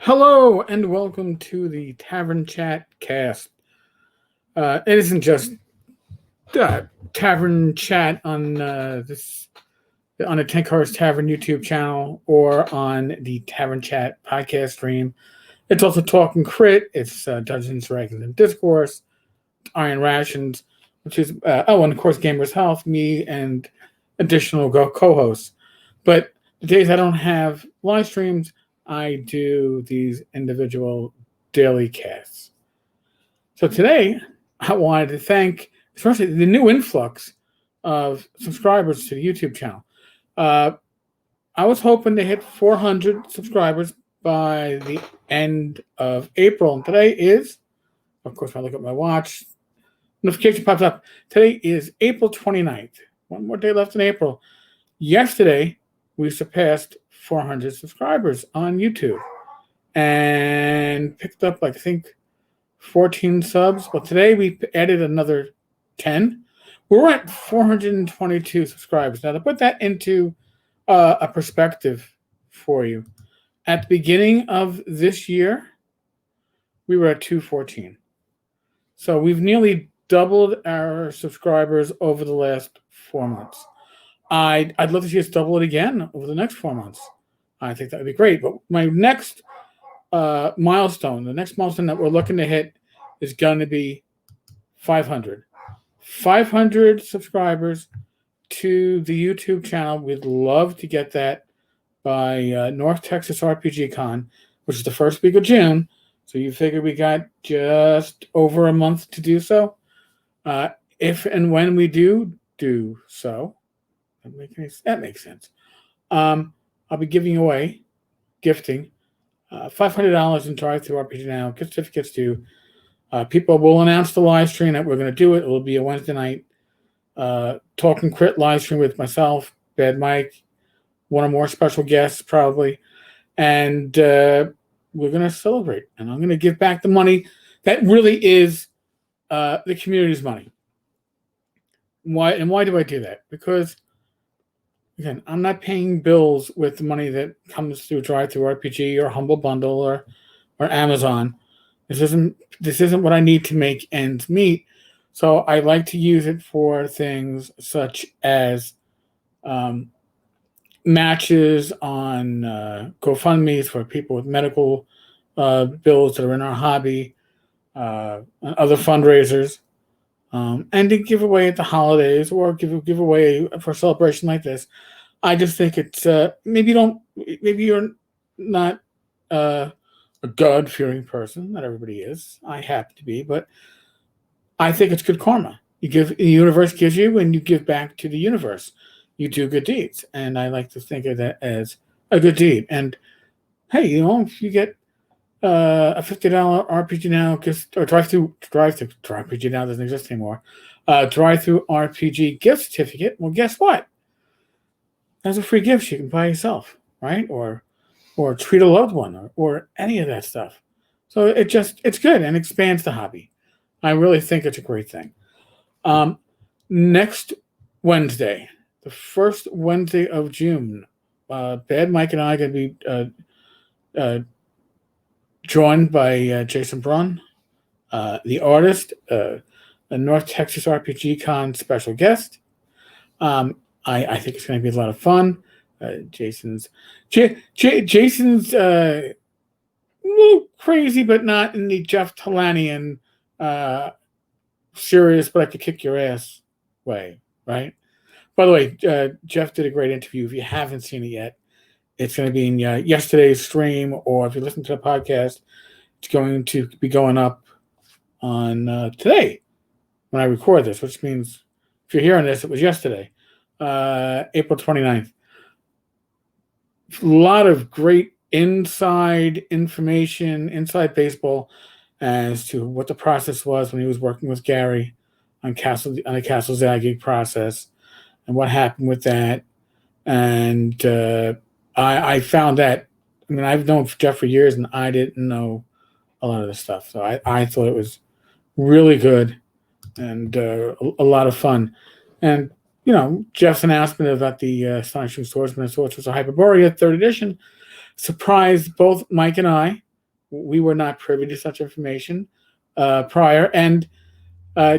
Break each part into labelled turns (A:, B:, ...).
A: Hello and welcome to the Tavern Chat cast. It isn't just Tavern Chat on this on the Ten Cars Tavern YouTube channel or on the Tavern Chat podcast stream. It's also Talking Crit. It's Dungeons, Dragons, and Discourse. Iron Rations, which is and of course Gamers Health. Me and additional co-hosts. But the days I don't have live streams, I do these individual daily casts. So today, I wanted to thank, especially the new influx of subscribers to the YouTube channel. I was hoping to hit 400 subscribers by the end of April. And today is, of course, when I look at my watch, notification pops up. Today is April 29th. One more day left in April. Yesterday, we surpassed 400 subscribers on YouTube and picked up, I think, 14 subs. Well, today we added another 10. We're at 422 subscribers. Now, to put that into a perspective for you, at the beginning of this year, we were at 214. So we've nearly doubled our subscribers over the last 4 months. I'd love to see us double it again over the next 4 months. I think that would be great. But my next milestone, the next milestone that we're looking to hit is going to be 500. 500 subscribers to the YouTube channel. We'd love to get that by North Texas RPG Con, which is the first week of June. So you figure we got just over a month to do so. If and when we do so, that makes sense. I'll be gifting $500 in Drive-Thru RPG Now gift certificates to people. Will announce the live stream that we're going to do it. It'll be a Wednesday night Talking Crit live stream with myself, Bad Mike, one or more special guests probably, and we're going to celebrate. And I'm going to give back the money that really is the community's money. Why do I do that? Because again, I'm not paying bills with the money that comes through Drive-Thru RPG or Humble Bundle or Amazon. This isn't what I need to make ends meet. So I like to use it for things such as matches on GoFundMes for people with medical bills that are in our hobby, and other fundraisers. And to give away at the holidays or give away for a celebration like this. I just think it's maybe you're not a God-fearing person. Not everybody is. I happen to be, but I think it's good karma. The universe gives you, and you give back to the universe. You do good deeds, and I like to think of that as a good deed. And hey, if you get a $50 RPG Now gift or Drive-Thru RPG Now doesn't exist anymore. Drive-Thru RPG gift certificate. Well, guess what? That's a free gift you can buy yourself, right? Or treat a loved one, or any of that stuff. So it's good and expands the hobby. I really think it's a great thing. Next Wednesday, the first Wednesday of June, Bad Mike and I are going to be joined by Jason Braun, the artist, a North Texas RPG Con special guest. I think it's going to be a lot of fun. Jason's a little crazy, but not in the Jeff Talanian serious, but I could kick your ass way, right? By the way, Jeff did a great interview. If you haven't seen it yet, it's going to be in yesterday's stream, or if you listen to the podcast, it's going to be going up on today when I record this, which means if you're hearing this, it was yesterday, April 29th. A lot of great inside information, inside baseball, as to what the process was when he was working with Gary on the Castle Zagging process and what happened with that. And I found that, I've known Jeff for years, and I didn't know a lot of this stuff. So I thought it was really good and a lot of fun. And, Jeff's announcement about the Astonishing Swordsman and Sorceress of Hyperborea 3rd edition surprised both Mike and I. we were not privy to such information prior. And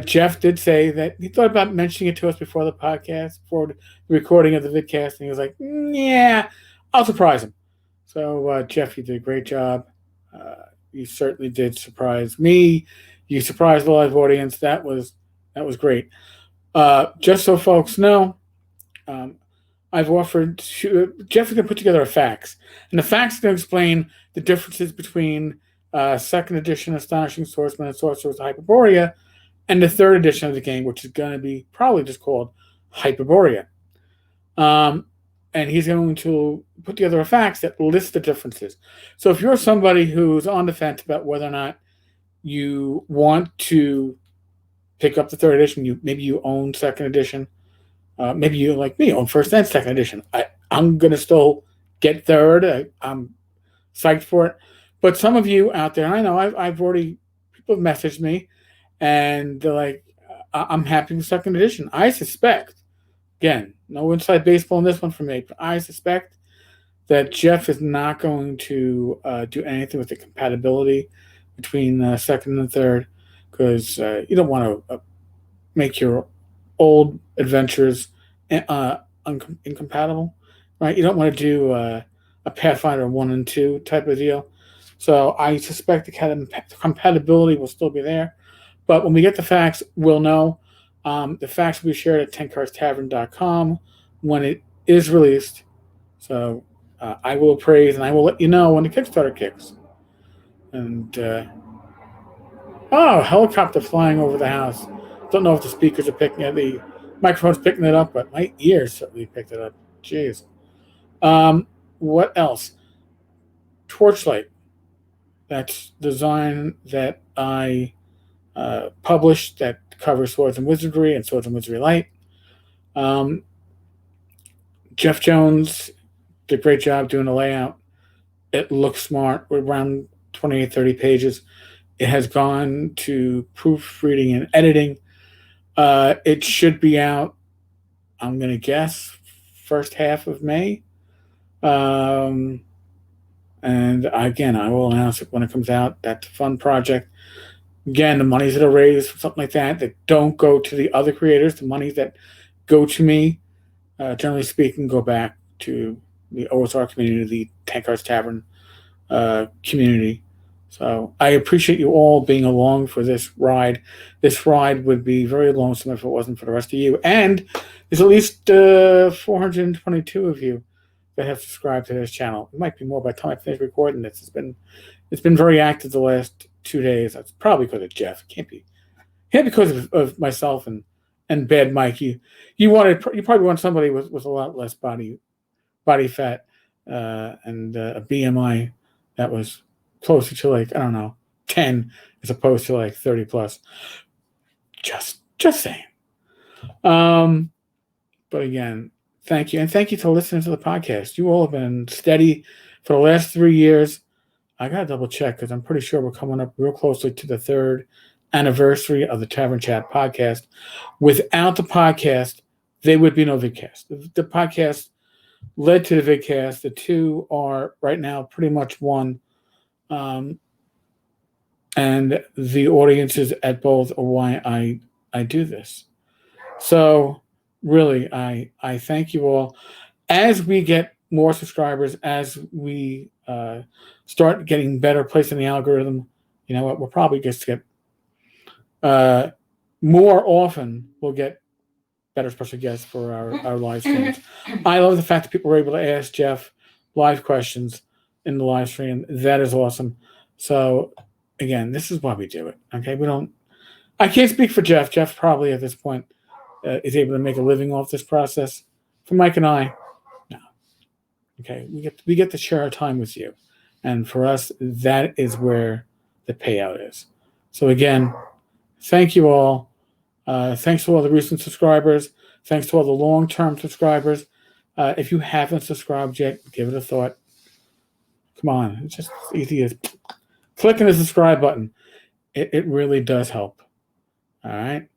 A: Jeff did say that he thought about mentioning it to us before the podcast, before the recording of the vidcast, and he was like, "Yeah, I'll surprise him." So, Jeff, you did a great job. You certainly did surprise me. You surprised the live audience. That was great. Just so folks know, I've offered Jeff is going to put together a fax, and the fax is going to explain the differences between second edition Astonishing Swordsman and Sorcerer's Hyperborea and the third edition of the game, which is going to be probably just called Hyperborea. And he's going to put together a fax that lists the differences. So if you're somebody who's on the fence about whether or not you want to pick up the third edition, maybe you own second edition, maybe you, like me, own first and second edition. I'm going to still get third. I'm psyched for it. But some of you out there, I know I've already, people have messaged me, and they're like, I'm happy with second edition. I suspect, again, no inside baseball in this one for me, but I suspect that Jeff is not going to do anything with the compatibility between second and third, because you don't want to make your old adventures incompatible, right? You don't want to do a Pathfinder 1 and 2 type of deal. So I suspect the compatibility will still be there. But when we get the fax, we'll know. The fax will be shared at tenkarstavern.com when it is released. So I will appraise, and I will let you know when the Kickstarter kicks. And, helicopter flying over the house. Don't know if the speakers are picking it, the microphone's picking it up, but my ears certainly picked it up. Jeez. What else? Torchlight. That's design that I published that covers Swords and Wizardry and Swords and Wizardry Light. Jeff Jones did a great job doing the layout. It looks smart. We're around 28, 30 pages. It has gone to proofreading and editing. It should be out, I'm going to guess, first half of May. And again, I will announce it when it comes out. That's a fun project. Again, the monies that are raised for something like that don't go to the other creators. The monies that go to me, generally speaking, go back to the OSR community, the Tankard's Tavern community. So I appreciate you all being along for this ride. This ride would be very lonesome if it wasn't for the rest of you. And there's at least 422 of you that have subscribed to this channel. It might be more by the time I finish recording this. It's been very active the last 2 days. That's probably because of Jeff. It can't be because of myself and Bad Mike. You probably want somebody with a lot less body fat and a BMI that was closer to, like, I don't know, 10 as opposed to like 30 plus. Just saying. But again, thank you. And thank you for listening to the podcast. You all have been steady for the last 3 years. I got to double check because I'm pretty sure we're coming up real closely to the 3rd anniversary of the Tavern Chat podcast. Without the podcast, there would be no vidcast. The podcast led to the vidcast. The two are right now pretty much one. And the audiences at both are why I do this. So really, I thank you all. As we get more subscribers, as we start getting better placed in the algorithm, you know what, we'll probably just get more often we'll get better special guests for our live streams. I love the fact that people were able to ask Jeff live questions in the live stream. That is awesome. So again, this is why we do it. Okay, I can't speak for Jeff. Jeff probably at this point is able to make a living off this process. For Mike and I, no. Okay, we get to share our time with you, and for us, that is where the payout is. So again, thank you all. Thanks to all the recent subscribers. Thanks to all the long-term subscribers. If you haven't subscribed yet, give it a thought. Come on, it's just as easy as clicking the subscribe button. It really does help. All right.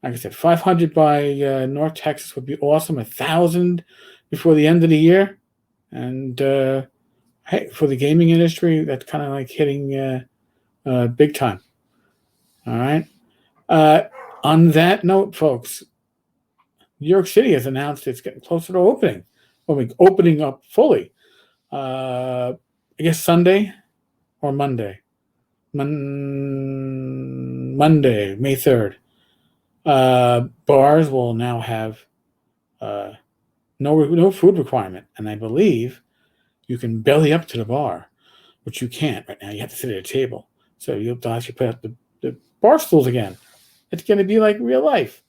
A: Like I said, 500 by North Texas would be awesome. 1,000 before the end of the year. And hey, for the gaming industry, that's kind of like hitting big time. All right. On that note, folks, New York City has announced it's getting closer to opening. Opening up fully. I guess Sunday or Monday. Monday, May 3rd. Bars will now have no food requirement, and I believe you can belly up to the bar, which you can't right now. You have to sit at a table, so you'll actually put up the bar stools again. It's going to be like real life.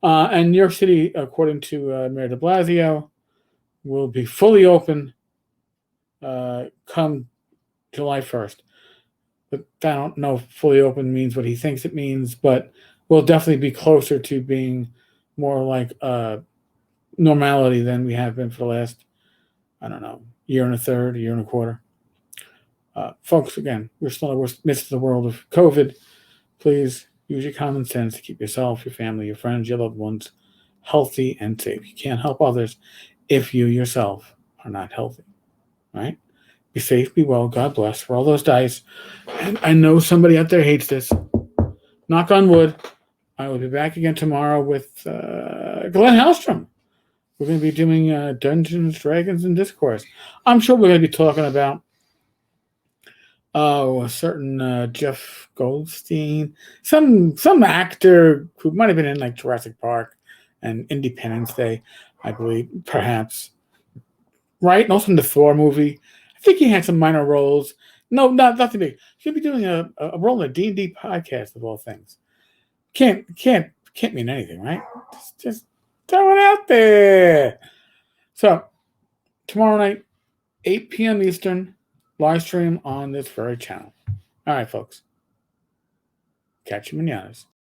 A: And New York City, according to Mayor de Blasio, will be fully open come July 1st. But I don't know if fully open means what he thinks it means, but we'll definitely be closer to being more like normality than we have been for the last, I don't know, year and a third, year and a quarter. Folks, again, we're still in the midst of the world of COVID. Please use your common sense to keep yourself, your family, your friends, your loved ones healthy and safe. You can't help others if you yourself are not healthy, right? Be safe, be well, God bless. Roll those dice. And I know somebody out there hates this. Knock on wood. I will be back again tomorrow with Glenn Hellstrom. We're going to be doing Dungeons, Dragons, and Discourse. I'm sure we're going to be talking about a certain Jeff Goldstein, some actor who might have been in like Jurassic Park and Independence Day, I believe, perhaps. Right? And also in the Thor movie. I think he had some minor roles. No, nothing big. He'll be doing a role in a D&D podcast of all things. Can't mean anything, right? Just throw it out there. So tomorrow night, 8 p.m. Eastern, live stream on this very channel. All right, folks. Catch you mananas.